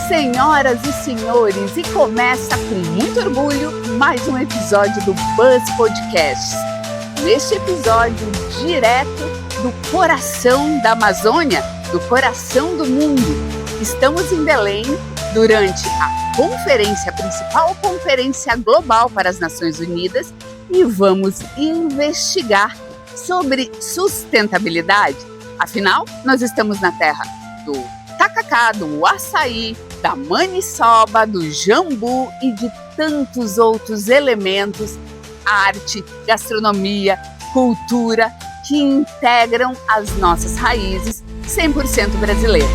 Senhoras e senhores, e começa com muito orgulho mais um episódio do Buzz Podcast. Neste episódio, direto do coração da Amazônia, do coração do mundo. Estamos em Belém durante a principal conferência global para as Nações Unidas e vamos investigar sobre sustentabilidade. Afinal, nós estamos na terra do tacacá, do açaí, da maniçoba, do jambu e de tantos outros elementos, arte, gastronomia, cultura, que integram as nossas raízes 100% brasileiras.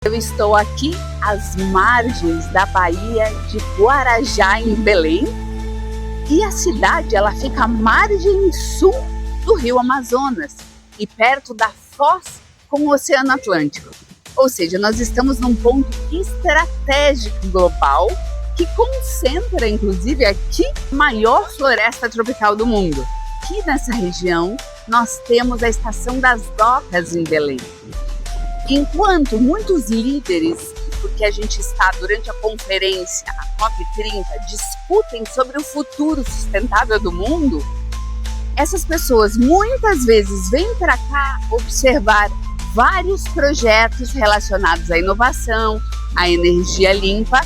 Eu estou aqui às margens da Baía de Guarajá, em Belém, e a cidade ela fica à margem sul do Rio Amazonas e perto da foz com o Oceano Atlântico. Ou seja, nós estamos num ponto estratégico global que concentra, inclusive, aqui a maior floresta tropical do mundo. Aqui nessa região nós temos a Estação das Docas em Belém. Enquanto muitos líderes, porque a gente está durante a conferência, a COP30, discutem sobre o futuro sustentável do mundo, essas pessoas muitas vezes vêm para cá observar vários projetos relacionados à inovação, à energia limpa,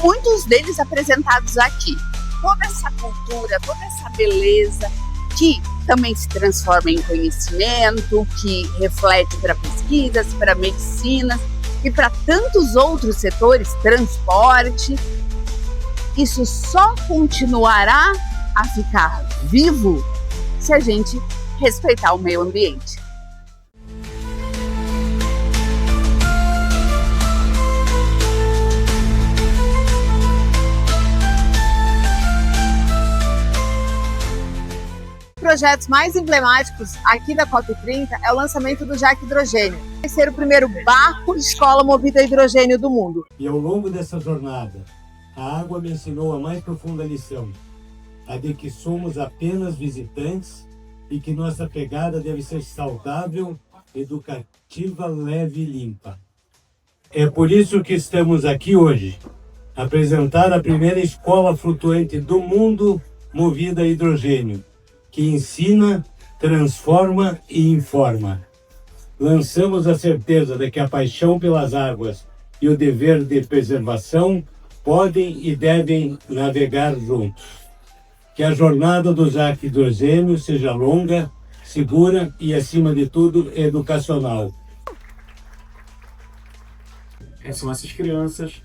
muitos deles apresentados aqui. Toda essa cultura, toda essa beleza que também se transforma em conhecimento, que reflete para pesquisas, para medicinas e para tantos outros setores, transporte. Isso só continuará a ficar vivo se a gente respeitar o meio ambiente. Projetos mais emblemáticos aqui da COP30 é o lançamento do JAC Hidrogênio. Vai ser o primeiro barco escola movido a hidrogênio do mundo. E ao longo dessa jornada, a água me ensinou a mais profunda lição, a de que somos apenas visitantes e que nossa pegada deve ser saudável, educativa, leve e limpa. É por isso que estamos aqui hoje, apresentar a primeira escola flutuante do mundo movida a hidrogênio, que ensina, transforma e informa. Lançamos a certeza de que a paixão pelas águas e o dever de preservação podem e devem navegar juntos. Que a jornada do JAC Hidrogênio seja longa, segura e, acima de tudo, educacional. São essas crianças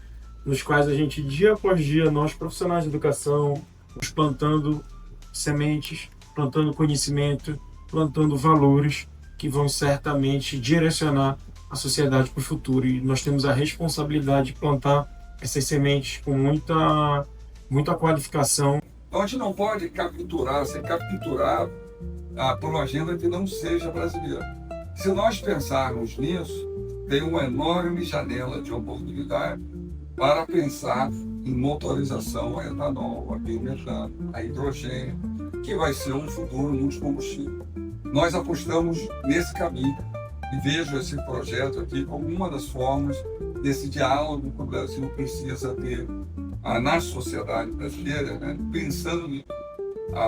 nos quais a gente, dia após dia, nós profissionais de educação, nos plantando sementes, plantando conhecimento, plantando valores que vão certamente direcionar a sociedade para o futuro. E nós temos a responsabilidade de plantar essas sementes com muita qualificação. A gente não pode ser capturado por uma agenda que não seja brasileira. Se nós pensarmos nisso, tem uma enorme janela de oportunidade para pensar em motorização a etanol, a biometano, a hidrogênio, que vai ser um futuro multicombustível. Nós apostamos nesse caminho e vejo esse projeto aqui como uma das formas desse diálogo que o Brasil precisa ter na sociedade brasileira, né? Pensando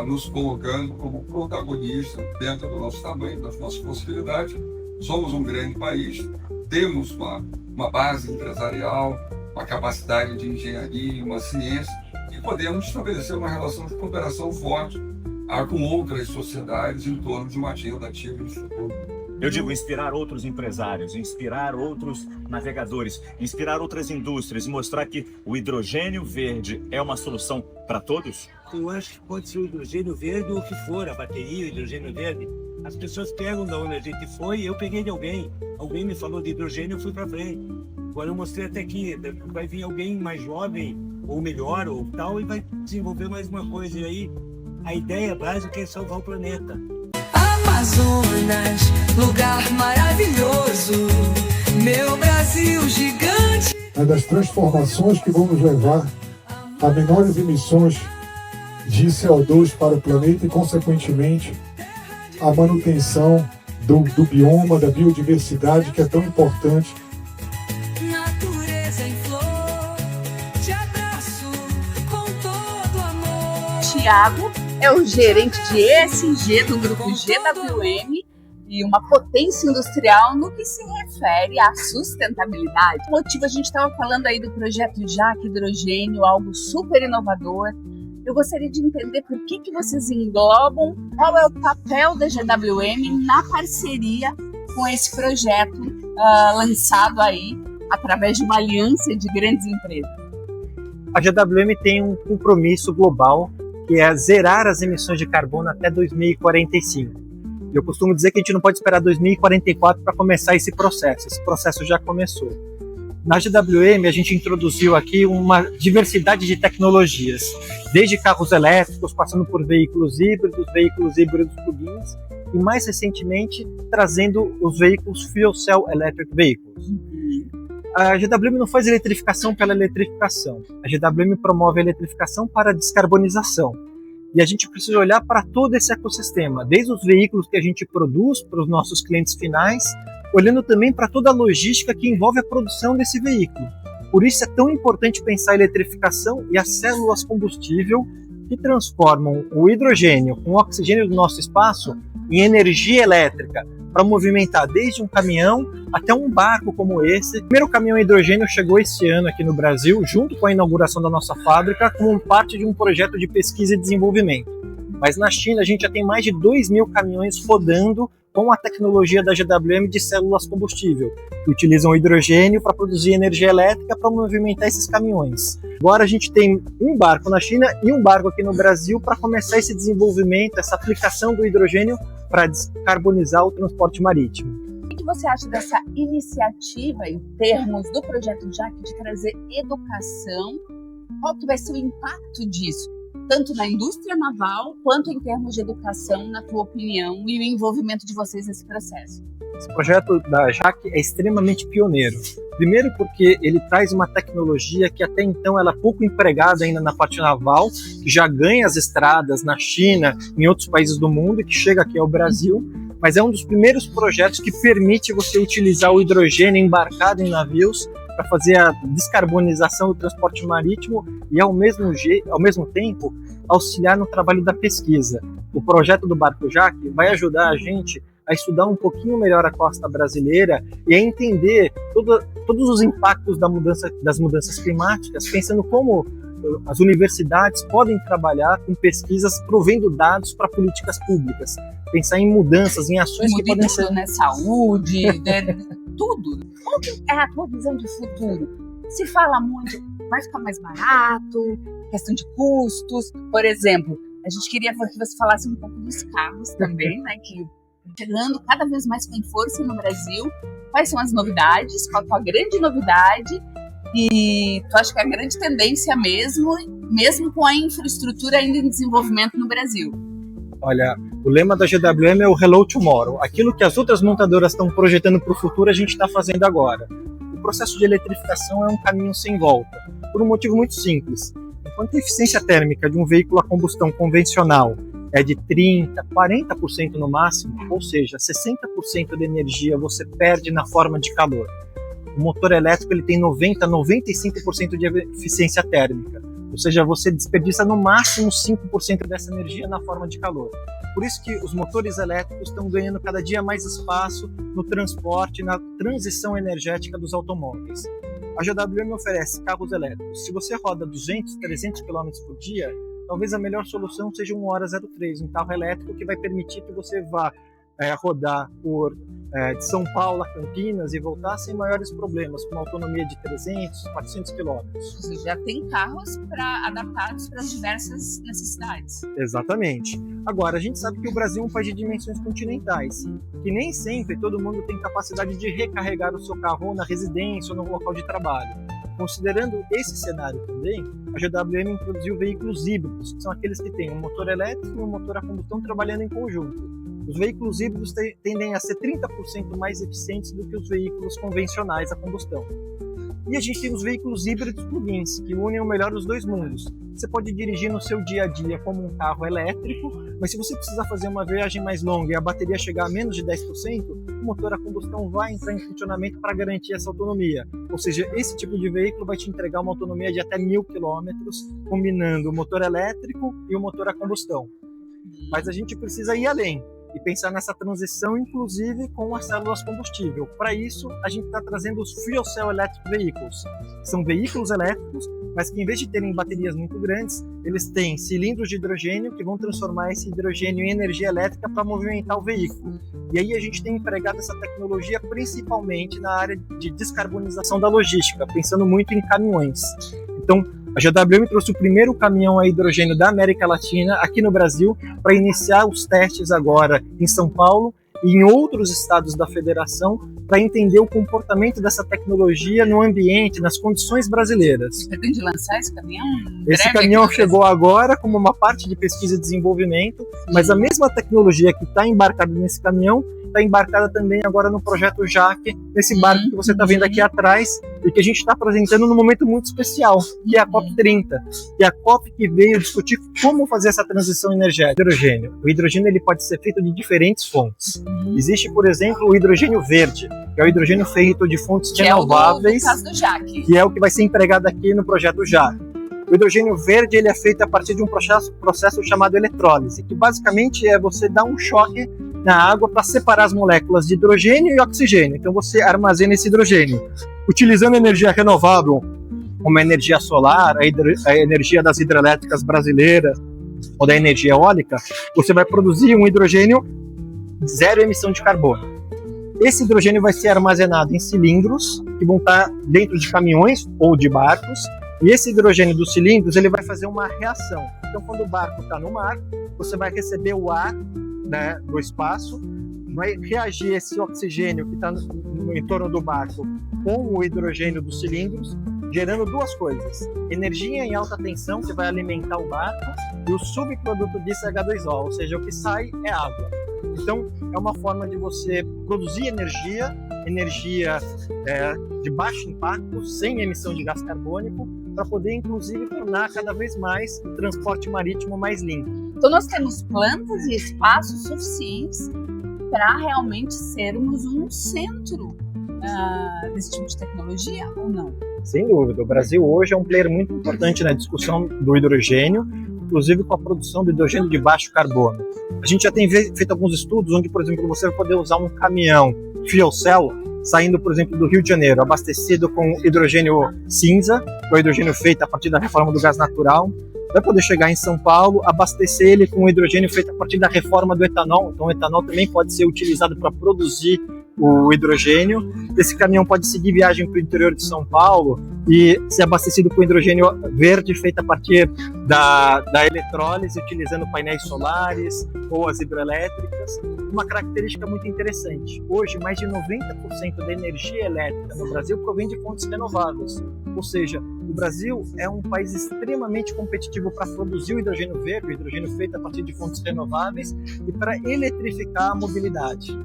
nos colocando como protagonistas dentro do nosso tamanho, das nossas possibilidades. Somos um grande país, temos uma base empresarial, uma capacidade de engenharia, uma ciência, e podemos estabelecer uma relação de cooperação forte com outras sociedades em torno de uma agenda ativa de futuro. Eu digo inspirar outros empresários, inspirar outros navegadores, inspirar outras indústrias e mostrar que o hidrogênio verde é uma solução para todos? Eu acho que pode ser o hidrogênio verde ou o que for, a bateria, o hidrogênio verde. As pessoas pegam da onde a gente foi, eu peguei de alguém. Alguém me falou de hidrogênio, eu fui para frente. Agora eu mostrei até aqui, vai vir alguém mais jovem, ou melhor, ou tal, e vai desenvolver mais uma coisa. E aí, a ideia básica é salvar o planeta. Amazonas, lugar maravilhoso, meu Brasil gigante. É das transformações que vão nos levar a menores emissões de CO2 para o planeta e, consequentemente, a manutenção do bioma, da biodiversidade, que é tão importante. Natureza em flor, te abraço com todo amor. Tiago é o gerente de ESG do grupo GWM e uma potência industrial no que se refere à sustentabilidade. O motivo, a gente estava falando aí do projeto JAC Hidrogênio, algo super inovador. Eu gostaria de entender por que vocês englobam, qual é o papel da GWM na parceria com esse projeto lançado aí através de uma aliança de grandes empresas. A GWM tem um compromisso global que é zerar as emissões de carbono até 2045. Eu costumo dizer que a gente não pode esperar 2044 para começar esse processo já começou. Na GWM, a gente introduziu aqui uma diversidade de tecnologias, desde carros elétricos, passando por veículos híbridos plug-ins, e mais recentemente, trazendo os veículos Fuel Cell Electric Vehicles. A GWM não faz eletrificação pela eletrificação. A GWM promove a eletrificação para a descarbonização. E a gente precisa olhar para todo esse ecossistema, desde os veículos que a gente produz para os nossos clientes finais, olhando também para toda a logística que envolve a produção desse veículo. Por isso é tão importante pensar a eletrificação e as células combustível que transformam o hidrogênio com o oxigênio do nosso espaço em energia elétrica, para movimentar desde um caminhão até um barco como esse. O primeiro caminhão hidrogênio chegou esse ano aqui no Brasil, junto com a inauguração da nossa fábrica, como parte de um projeto de pesquisa e desenvolvimento. Mas na China a gente já tem mais de 2.000 caminhões rodando com a tecnologia da GWM de células combustível, que utilizam o hidrogênio para produzir energia elétrica para movimentar esses caminhões. Agora a gente tem um barco na China e um barco aqui no Brasil para começar esse desenvolvimento, essa aplicação do hidrogênio para descarbonizar o transporte marítimo. O que você acha dessa iniciativa em termos do projeto JAC de trazer educação? Qual que vai ser o impacto disso? Tanto na indústria naval, quanto em termos de educação, na tua opinião, e o envolvimento de vocês nesse processo? Esse projeto da JAC é extremamente pioneiro. Primeiro porque ele traz uma tecnologia que até então ela é pouco empregada ainda na parte naval, que já ganha as estradas na China, em outros países do mundo, e que chega aqui ao Brasil, mas é um dos primeiros projetos que permite você utilizar o hidrogênio embarcado em navios para fazer a descarbonização do transporte marítimo e, ao mesmo tempo, auxiliar no trabalho da pesquisa. O projeto do Barco JAC vai ajudar a gente a estudar um pouquinho melhor a costa brasileira e a entender todos os impactos das mudanças climáticas, pensando como as universidades podem trabalhar com pesquisas provendo dados para políticas públicas, pensar em mudanças, em ações que podem ser... Saúde, tudo. Qual que é a tua visão de futuro? Se fala muito, vai ficar mais barato, questão de custos. Por exemplo, a gente queria que você falasse um pouco dos carros também, né, que chegando cada vez mais com força no Brasil. Quais são as novidades? Qual é a grande novidade? E tu acha que é a grande tendência mesmo com a infraestrutura ainda em desenvolvimento no Brasil? Olha, o lema da GWM é o Hello Tomorrow. Aquilo que as outras montadoras estão projetando para o futuro, a gente está fazendo agora. O processo de eletrificação é um caminho sem volta, por um motivo muito simples. Enquanto a eficiência térmica de um veículo a combustão convencional é de 30%, 40% no máximo, ou seja, 60% de energia você perde na forma de calor. O motor elétrico ele tem 90%, 95% de eficiência térmica, ou seja, você desperdiça no máximo 5% dessa energia na forma de calor. Por isso que os motores elétricos estão ganhando cada dia mais espaço no transporte, na transição energética dos automóveis. A GWM oferece carros elétricos. Se você roda 200, 300 km por dia, talvez a melhor solução seja um Hora 03, um carro elétrico que vai permitir que você vá rodar de São Paulo a Campinas e voltar sem maiores problemas, com uma autonomia de 300, 400 quilômetros. Você já tem carros adaptados para as diversas necessidades. Exatamente. Agora, a gente sabe que o Brasil é um país de dimensões continentais, que nem sempre todo mundo tem capacidade de recarregar o seu carro ou na residência ou no local de trabalho. Considerando esse cenário também, a GWM introduziu veículos híbridos, que são aqueles que têm um motor elétrico e um motor a combustão trabalhando em conjunto. Os veículos híbridos tendem a ser 30% mais eficientes do que os veículos convencionais a combustão. E a gente tem os veículos híbridos plug-ins, que unem o melhor dos dois mundos. Você pode dirigir no seu dia a dia como um carro elétrico, mas se você precisar fazer uma viagem mais longa e a bateria chegar a menos de 10%, o motor a combustão vai entrar em funcionamento para garantir essa autonomia. Ou seja, esse tipo de veículo vai te entregar uma autonomia de até 1.000 km, combinando o motor elétrico e o motor a combustão. Mas a gente precisa ir além e pensar nessa transição, inclusive com as células combustível. Para isso, a gente está trazendo os Fuel Cell Electric Vehicles. São veículos elétricos, mas que em vez de terem baterias muito grandes, eles têm cilindros de hidrogênio que vão transformar esse hidrogênio em energia elétrica para movimentar o veículo. E aí a gente tem empregado essa tecnologia principalmente na área de descarbonização da logística, pensando muito em caminhões. Então, a GWM trouxe o primeiro caminhão a hidrogênio da América Latina aqui no Brasil para iniciar os testes agora em São Paulo e em outros estados da federação para entender o comportamento dessa tecnologia no ambiente, nas condições brasileiras. Você pretende lançar esse caminhão? Esse caminhão chegou agora como uma parte de pesquisa e desenvolvimento, mas a mesma tecnologia que está embarcada nesse caminhão está embarcada também agora no projeto JAC, nesse barco que você está vendo aqui atrás e que a gente está apresentando num momento muito especial, que é a COP30, que é a COP que veio discutir como fazer essa transição energética. Hidrogênio. O hidrogênio ele pode ser feito de diferentes fontes. Existe, por exemplo, o hidrogênio verde, que é o hidrogênio feito de fontes renováveis, do caso do JAC. que é o que vai ser empregado aqui no projeto JAC. O hidrogênio verde ele é feito a partir de um processo chamado eletrólise, que basicamente é você dar um choque na água para separar as moléculas de hidrogênio e oxigênio. Então você armazena esse hidrogênio. Utilizando energia renovável, como a energia solar, a energia das hidrelétricas brasileiras ou da energia eólica, você vai produzir um hidrogênio zero emissão de carbono. Esse hidrogênio vai ser armazenado em cilindros que vão estar dentro de caminhões ou de barcos. E esse hidrogênio dos cilindros ele vai fazer uma reação. Então, quando o barco está no mar, você vai receber o ar, né, do espaço, vai reagir esse oxigênio que está no entorno do barco com o hidrogênio dos cilindros, gerando duas coisas: energia em alta tensão, que vai alimentar o barco, e o subproduto disso é H2O, ou seja, o que sai é água. Então, é uma forma de você produzir energia de baixo impacto, sem emissão de gás carbônico, para poder, inclusive, tornar cada vez mais o transporte marítimo mais limpo. Então, nós temos plantas e espaços suficientes para realmente sermos um centro desse tipo de tecnologia, ou não? Sem dúvida. O Brasil hoje é um player muito importante na discussão do hidrogênio, inclusive com a produção de hidrogênio de baixo carbono. A gente já tem feito alguns estudos onde, por exemplo, você vai poder usar um caminhão fuel cell saindo, por exemplo, do Rio de Janeiro, abastecido com hidrogênio cinza, que é o hidrogênio feito a partir da reforma do gás natural. Vai poder chegar em São Paulo, abastecer ele com hidrogênio feito a partir da reforma do etanol. Então, o etanol também pode ser utilizado para produzir o hidrogênio. Esse caminhão pode seguir viagem para o interior de São Paulo e ser abastecido com hidrogênio verde feito a partir da eletrólise, utilizando painéis solares ou as hidrelétricas. Uma característica muito interessante: hoje, mais de 90% da energia elétrica no Brasil provém de fontes renováveis. Ou seja, o Brasil é um país extremamente competitivo para produzir o hidrogênio verde, o hidrogênio feito a partir de fontes renováveis, e para eletrificar a mobilidade.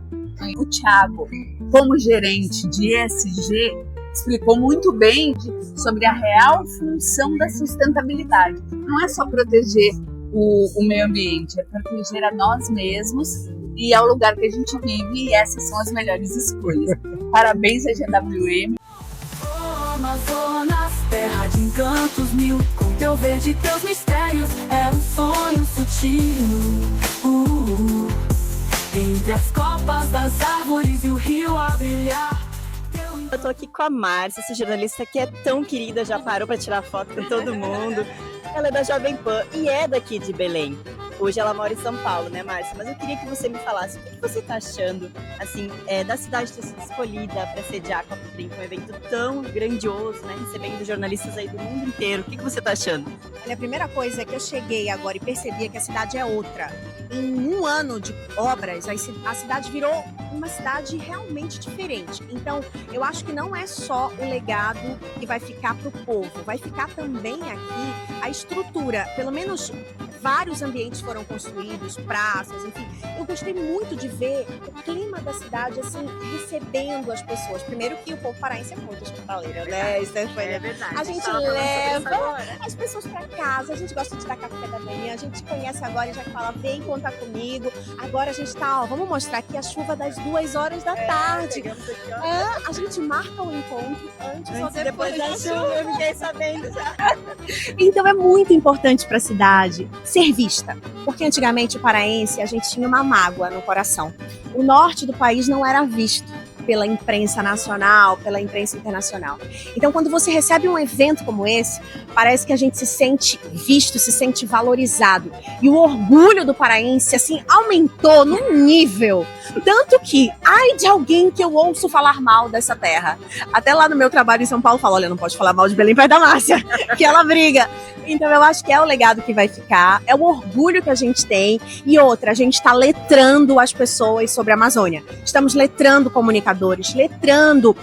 O Thiago, como gerente de ESG, explicou muito bem sobre a real função da sustentabilidade. Não é só proteger o meio ambiente, é proteger a nós mesmos e ao lugar que a gente vive, e essas são as melhores escolhas. Parabéns à GWM. Amazonas, terra de encantos mil, com teu verde e teus mistérios, é um sonho sutil. Entre as copas das árvores e o rio a brilhar. Eu tô aqui com a Márcia, essa jornalista que é tão querida, já parou para tirar foto com todo mundo. Ela é da Jovem Pan e é daqui de Belém. Hoje ela mora em São Paulo, né, Márcia? Mas eu queria que você me falasse o que você está achando, assim, da cidade ter sido escolhida para sediar a COP30, um evento tão grandioso, né, recebendo jornalistas aí do mundo inteiro. O que você está achando? Olha, a primeira coisa é que eu cheguei agora e percebi que a cidade é outra. Em um ano de obras, a cidade virou uma cidade realmente diferente. Então, eu acho que não é só o legado que vai ficar para o povo, vai ficar também aqui a estrutura, pelo menos vários ambientes foram construídos, praças, enfim. Eu gostei muito de ver o clima da cidade, assim, recebendo as pessoas. Primeiro que o povo paraense é muito hospitaleiro, né, Stefania? É verdade. A gente leva as pessoas para casa, a gente gosta de dar café da manhã, a gente conhece agora e já fala, vem contar comigo. Agora a gente tá, vamos mostrar aqui a chuva das 2 horas da tarde. A gente marca o encontro antes ou depois da chuva. Eu fiquei sabendo já. Então é muito importante para a cidade ser vista, porque antigamente o paraense a gente tinha uma mágoa no coração. O norte do país não era visto pela imprensa nacional, pela imprensa internacional. Então, quando você recebe um evento como esse, parece que a gente se sente visto, se sente valorizado. E o orgulho do paraense, assim, aumentou num nível. Tanto que, ai de alguém que eu ouço falar mal dessa terra. Até lá no meu trabalho em São Paulo, eu falo, olha, não pode falar mal de Belém perto da Márcia, que ela briga. Então, eu acho que é o legado que vai ficar, é o orgulho que a gente tem. E outra, a gente está letrando as pessoas sobre a Amazônia. Estamos letrando comunicadores, letrando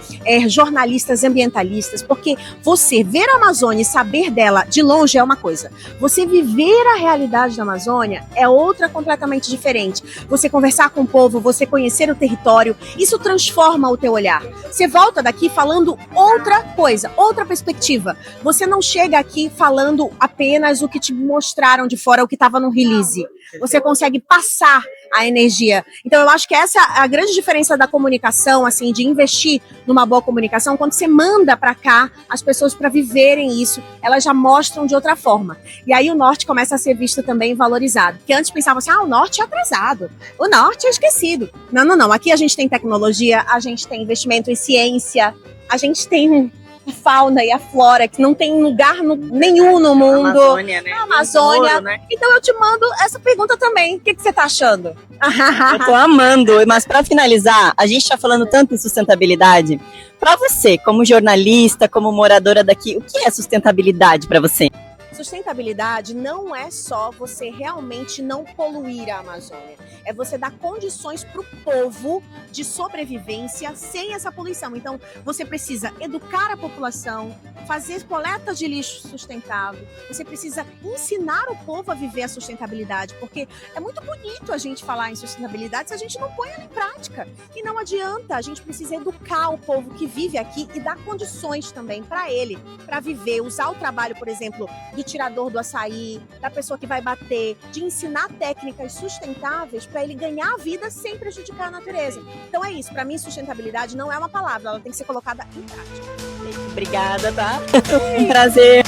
jornalistas ambientalistas, porque você ver a Amazônia e saber dela de longe é uma coisa. Você viver a realidade da Amazônia é outra completamente diferente. Você conversar com o povo, você conhecer o território, isso transforma o teu olhar. Você volta daqui falando outra coisa, outra perspectiva. Você não chega aqui falando apenas o que te mostraram de fora, o que estava no release. Você consegue passar a energia. Então eu acho que essa é a grande diferença da comunicação, assim, de investir numa boa comunicação. Quando você manda para cá as pessoas para viverem isso, elas já mostram de outra forma. E aí o norte começa a ser visto também valorizado. Porque antes pensavam assim, o norte é atrasado, o norte é esquecido. Não. Aqui a gente tem tecnologia, a gente tem investimento em ciência, a gente tem a fauna e a flora, que não tem lugar nenhum no mundo. Amazônia, né? A Amazônia. Ouro, né? Então eu te mando essa pergunta também. O que você tá achando? Eu tô amando. Mas para finalizar, a gente tá falando tanto em sustentabilidade. Para você, como jornalista, como moradora daqui, o que é sustentabilidade para você? Sustentabilidade não é só você realmente não poluir a Amazônia. É você dar condições para o povo de sobrevivência sem essa poluição. Então, você precisa educar a população, fazer coleta de lixo sustentável. Você precisa ensinar o povo a viver a sustentabilidade, porque é muito bonito a gente falar em sustentabilidade se a gente não põe ela em prática. E não adianta, a gente precisa educar o povo que vive aqui e dar condições também para ele, para viver, usar o trabalho, por exemplo, do tirador do açaí, da pessoa que vai bater, de ensinar técnicas sustentáveis para ele ganhar a vida sem prejudicar a natureza. Então é isso, para mim sustentabilidade não é uma palavra, ela tem que ser colocada em prática. Obrigada, tá? Um prazer.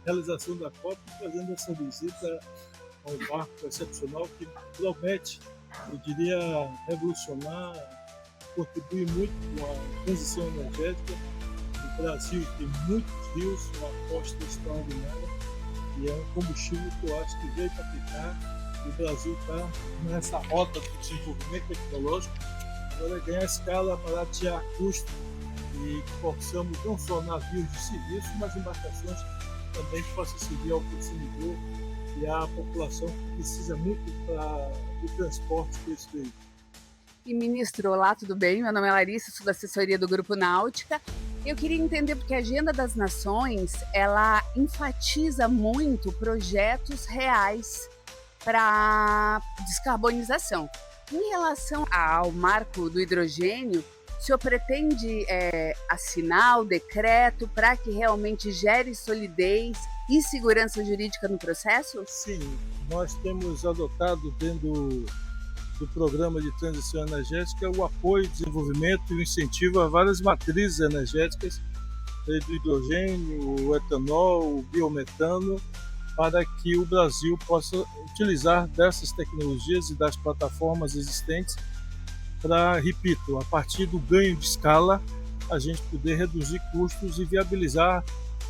Realização da COP, fazendo essa visita a um barco excepcional que promete, eu diria, revolucionar, contribuir muito com a transição energética. O Brasil tem muitos rios, uma costa extraordinária, e é um combustível que eu acho que veio para ficar. O Brasil está nessa rota do desenvolvimento tecnológico, agora ganhar escala, baratear custo, e que possamos não só navios de serviço, mas embarcações também que possam servir ao consumidor e à população que precisa muito do transporte desse veículo. E ministro, olá, tudo bem? Meu nome é Larissa, sou da assessoria do Grupo Náutica. Eu queria entender porque a Agenda das Nações, ela enfatiza muito projetos reais para descarbonização. Em relação ao marco do hidrogênio, o senhor pretende assinar o decreto para que realmente gere solidez e segurança jurídica no processo? Sim, nós temos adotado dentro do programa de transição energética o apoio, desenvolvimento e o incentivo a várias matrizes energéticas, desde o hidrogênio, o etanol, o biometano, para que o Brasil possa utilizar dessas tecnologias e das plataformas existentes para, repito, a partir do ganho de escala, a gente poder reduzir custos e viabilizar,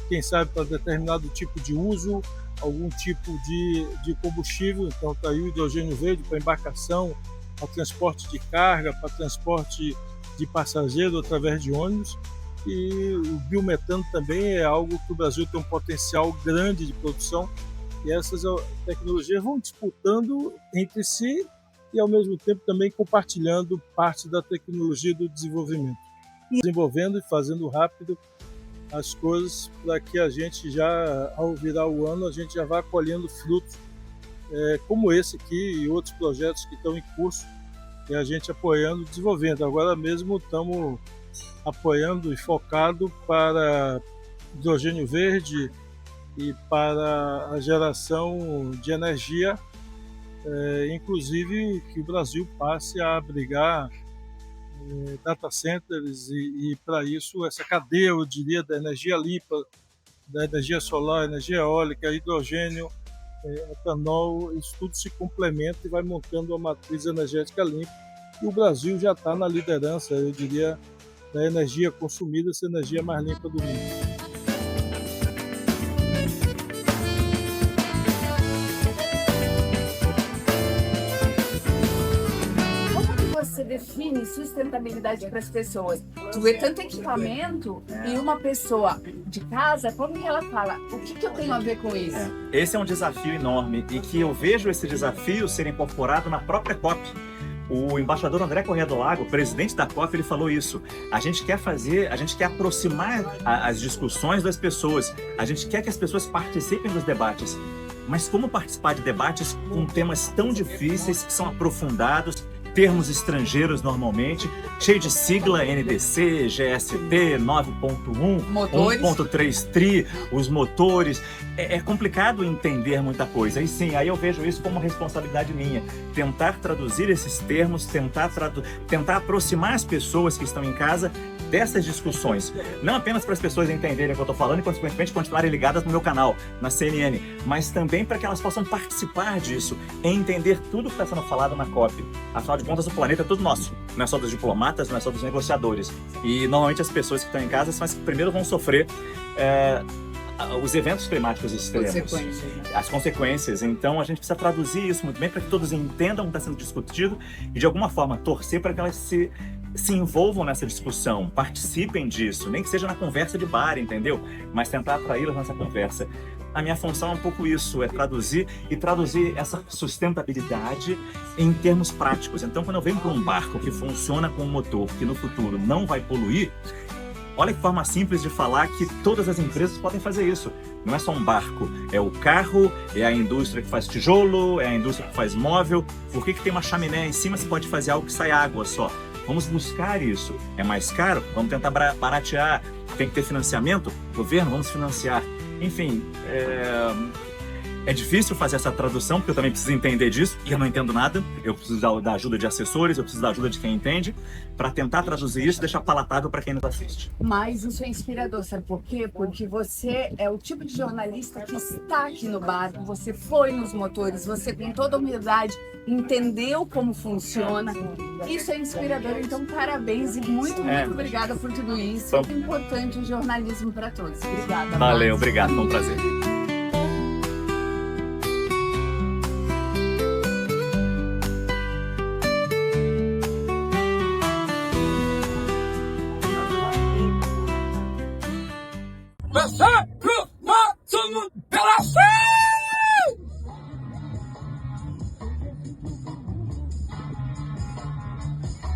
quem sabe, para determinado tipo de uso, algum tipo de combustível. Então está aí o hidrogênio verde para embarcação, para transporte de carga, para transporte de passageiro através de ônibus. E o biometano também é algo que o Brasil tem um potencial grande de produção, e essas tecnologias vão disputando entre si e ao mesmo tempo também compartilhando parte da tecnologia do desenvolvimento, desenvolvendo e fazendo rápido as coisas para que a gente já, ao virar o ano, a gente já vá colhendo frutos como esse aqui e outros projetos que estão em curso, e a gente apoiando, desenvolvendo. Agora mesmo estamos apoiando e focado para hidrogênio verde e para a geração de energia, inclusive que o Brasil passe a abrigar data centers e para isso essa cadeia, eu diria, da energia limpa, da energia solar, energia eólica, hidrogênio, etanol, isso tudo se complementa e vai montando uma matriz energética limpa. E o Brasil já está na liderança, eu diria, da energia consumida, essa energia mais limpa do mundo. Você define sustentabilidade para as pessoas? Tu vê tanto equipamento e uma pessoa de casa, como que ela fala? O que eu tenho a ver com isso? Esse é um desafio enorme e que eu vejo esse desafio ser incorporado na própria COP. O embaixador André Corrêa do Lago, presidente da COP, ele falou isso. A gente quer aproximar as discussões das pessoas. A gente quer que as pessoas participem dos debates. Mas como participar de debates com temas tão difíceis, que são aprofundados, termos estrangeiros normalmente, cheio de sigla, NDC, GST, 9.1, 1.3 TRI, os motores. É complicado entender muita coisa. E sim, aí eu vejo isso como uma responsabilidade minha. Tentar traduzir esses termos, tentar aproximar as pessoas que estão em casa dessas discussões. Não apenas para as pessoas entenderem o que eu estou falando e, consequentemente, continuarem ligadas no meu canal, na CNN, mas também para que elas possam participar disso e entender tudo que está sendo falado na COP. Afinal de contas, o planeta é todo nosso. Não é só dos diplomatas, não é só dos negociadores. E, normalmente, as pessoas que estão em casa são as que primeiro vão sofrer os eventos climáticos extremos, as consequências. Então a gente precisa traduzir isso muito bem para que todos entendam o que está sendo discutido e de alguma forma torcer para que elas se envolvam nessa discussão, participem disso, nem que seja na conversa de bar, entendeu? Mas tentar atraí-las nessa conversa. A minha função é um pouco isso, é traduzir essa sustentabilidade em termos práticos. Então quando eu venho para um barco que funciona com um motor que no futuro não vai poluir, olha que forma simples de falar que todas as empresas podem fazer isso. Não é só um barco, é o carro, é a indústria que faz tijolo, é a indústria que faz móvel. Por que tem uma chaminé em cima se pode fazer algo que sai água só? Vamos buscar isso. É mais caro? Vamos tentar baratear. Tem que ter financiamento? Governo, vamos financiar. Enfim, é difícil fazer essa tradução, porque eu também preciso entender disso, e eu não entendo nada. Eu preciso da ajuda de assessores, eu preciso da ajuda de quem entende, para tentar traduzir isso e deixar palatável para quem nos assiste. Mas isso é inspirador, sabe por quê? Porque você é o tipo de jornalista que está aqui no barco, você foi nos motores, você com toda humildade entendeu como funciona. Isso é inspirador, então parabéns e muito obrigada por tudo isso. É importante o jornalismo para todos. Obrigada. Valeu, obrigado, foi um prazer.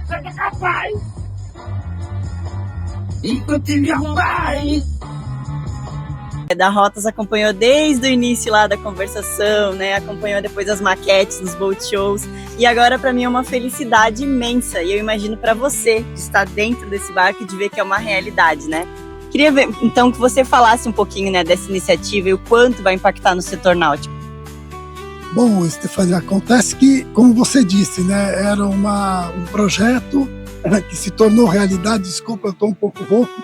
Seja capaz! Enquanto me arrumar, hein? Da Rotas acompanhou desde o início lá da conversação, né? Acompanhou depois as maquetes dos boat shows. E agora para mim é uma felicidade imensa. E eu imagino para você de estar dentro desse barco e de ver que é uma realidade, né? Queria ver, então, que você falasse um pouquinho, né, dessa iniciativa e o quanto vai impactar no setor náutico. Bom, Estefânia, acontece que, como você disse, né, era um projeto que se tornou realidade. Desculpa, eu estou um pouco rouco,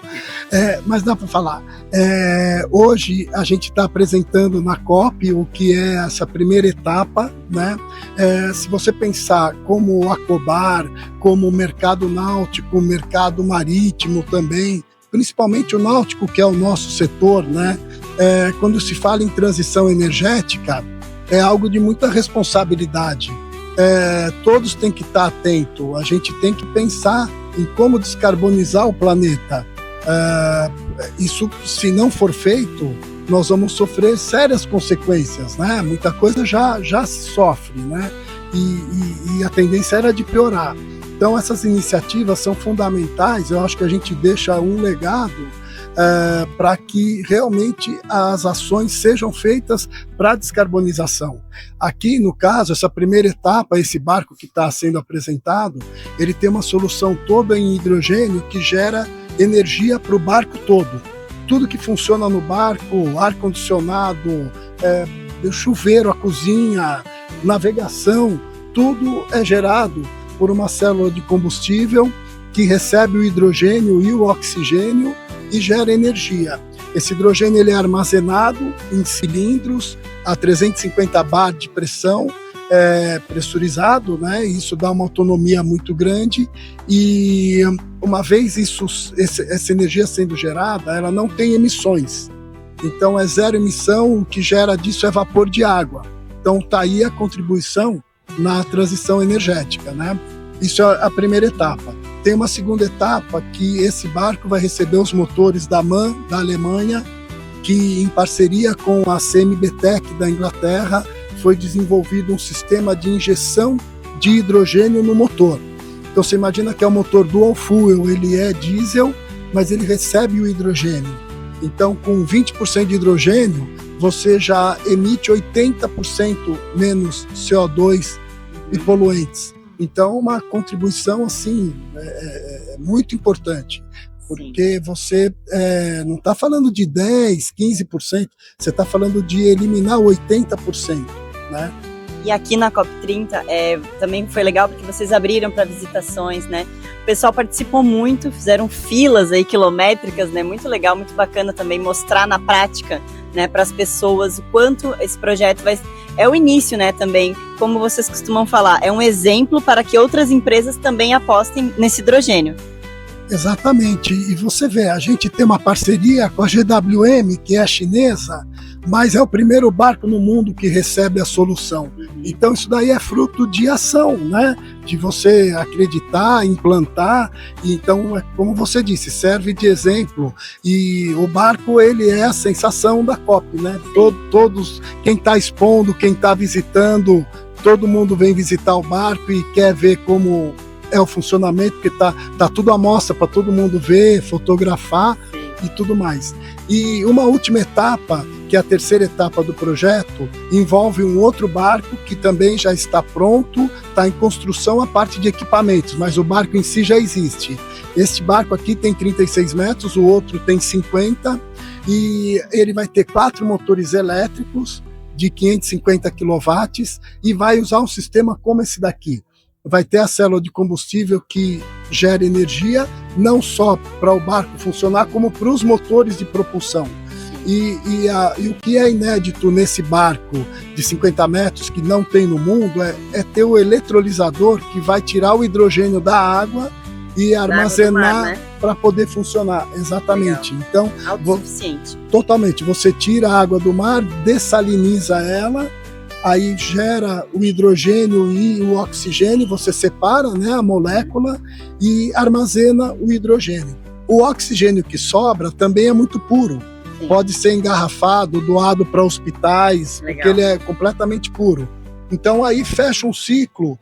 mas dá para falar. Hoje a gente está apresentando na COP o que é essa primeira etapa, né? Se você pensar como o Acobar, como o mercado náutico, o mercado marítimo também, principalmente o náutico, que é o nosso setor, né? Quando se fala em transição energética, é algo de muita responsabilidade. Todos têm que estar atentos, a gente tem que pensar em como descarbonizar o planeta. Isso, se não for feito, nós vamos sofrer sérias consequências, né? Muita coisa já se sofre, né? E a tendência era de piorar. Então essas iniciativas são fundamentais, eu acho que a gente deixa um legado para que realmente as ações sejam feitas para a descarbonização. Aqui, no caso, essa primeira etapa, esse barco que está sendo apresentado, ele tem uma solução toda em hidrogênio que gera energia para o barco todo. Tudo que funciona no barco, ar-condicionado, chuveiro, a cozinha, navegação, tudo é gerado por uma célula de combustível que recebe o hidrogênio e o oxigênio e gera energia. Esse hidrogênio ele é armazenado em cilindros a 350 bar de pressão, pressurizado, né? Isso dá uma autonomia muito grande e uma vez essa energia sendo gerada, ela não tem emissões. Então é zero emissão, o que gera disso é vapor de água. Então está aí a contribuição na transição energética, né? Isso é a primeira etapa. Tem uma segunda etapa que esse barco vai receber os motores da MAN, da Alemanha, que em parceria com a CMB.TECH da Inglaterra foi desenvolvido um sistema de injeção de hidrogênio no motor. Então você imagina que é um motor dual fuel, ele é diesel, mas ele recebe o hidrogênio. Então com 20% de hidrogênio, você já emite 80% menos CO2 e poluentes. Então, uma contribuição assim muito importante, porque você não está falando de 10%, 15%, você está falando de eliminar 80%, né? E aqui na COP30 também foi legal porque vocês abriram para visitações, né? O pessoal participou muito, fizeram filas aí quilométricas, né? Muito legal, muito bacana também mostrar na prática, né, para as pessoas o quanto esse projeto é o início, né, também, como vocês costumam falar, é um exemplo para que outras empresas também apostem nesse hidrogênio. Exatamente, e você vê, a gente tem uma parceria com a GWM, que é chinesa, mas é o primeiro barco no mundo que recebe a solução. Então isso daí é fruto de ação, né? De você acreditar, implantar. Então, como você disse, serve de exemplo. E o barco, ele é a sensação da COP, né? Todos, quem está expondo, quem está visitando, todo mundo vem visitar o barco e quer ver como é o funcionamento, porque tá tudo à mostra para todo mundo ver, fotografar e tudo mais. E uma última etapa, que é a terceira etapa do projeto, envolve um outro barco que também já está pronto, está em construção a parte de equipamentos, mas o barco em si já existe. Este barco aqui tem 36 metros, o outro tem 50, e ele vai ter 4 motores elétricos de 550 kW e vai usar um sistema como esse daqui. Vai ter a célula de combustível que gera energia não só para o barco funcionar, como para os motores de propulsão. E o que é inédito nesse barco de 50 metros, que não tem no mundo, é ter o eletrolisador que vai tirar o hidrogênio da água e armazenar, né, para poder funcionar. Exatamente. Legal. Então, autossuficiente. Totalmente. Você tira a água do mar, dessaliniza ela, aí gera o hidrogênio e o oxigênio, você separa, né, a molécula e armazena o hidrogênio. O oxigênio que sobra também é muito puro. Sim. Pode ser engarrafado, doado para hospitais, legal, porque ele é completamente puro. Então aí fecha um ciclo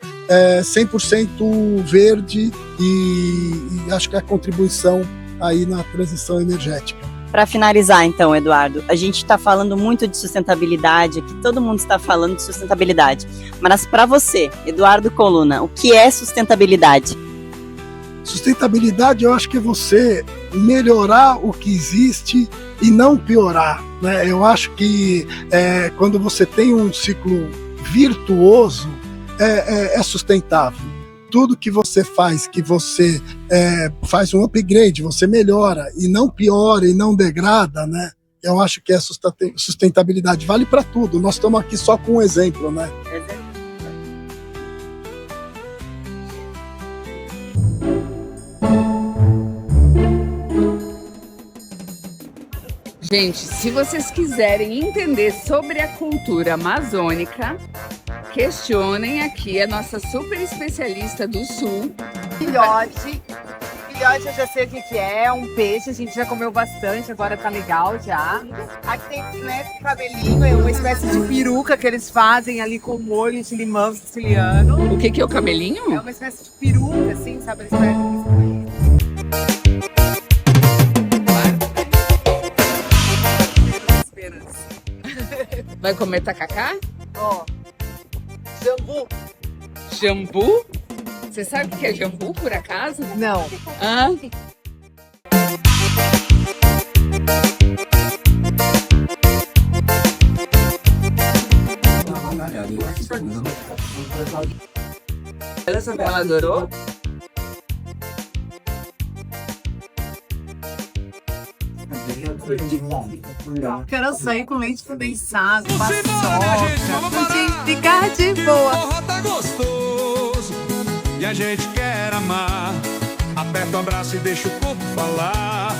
100% verde e acho que é a contribuição aí na transição energética. Para finalizar, então, Eduardo, a gente está falando muito de sustentabilidade, aqui todo mundo está falando de sustentabilidade, mas para você, Eduardo Coluna, o que é sustentabilidade? Sustentabilidade, eu acho que é você melhorar o que existe e não piorar, né? Eu acho que quando você tem um ciclo virtuoso, é sustentável. tudo que você faz, que você faz um upgrade, você melhora e não piora e não degrada, né? Eu acho que a sustentabilidade vale para tudo. Nós estamos aqui só com um exemplo, né? Gente, se vocês quiserem entender sobre a cultura amazônica, questionem aqui a nossa super especialista do Sul. Filhote. Filhote eu já sei o que é um peixe, a gente já comeu bastante, agora tá legal já. Aqui tem filé de cabelinho, é uma espécie de peruca que eles fazem ali com molho de limão siciliano. O que é o cabelinho? É uma espécie de peruca, assim, sabe? Eles fazem Vai comer tacacá? Ó, jambu. Jambu? Você sabe o que é jambu, por acaso? Não. Ah? Ela adorou? Quero açaí com leite condensado, paçoca, ficar de boa. Forró tá gostoso e a gente quer amar. Aperta o abraço e deixa o corpo falar.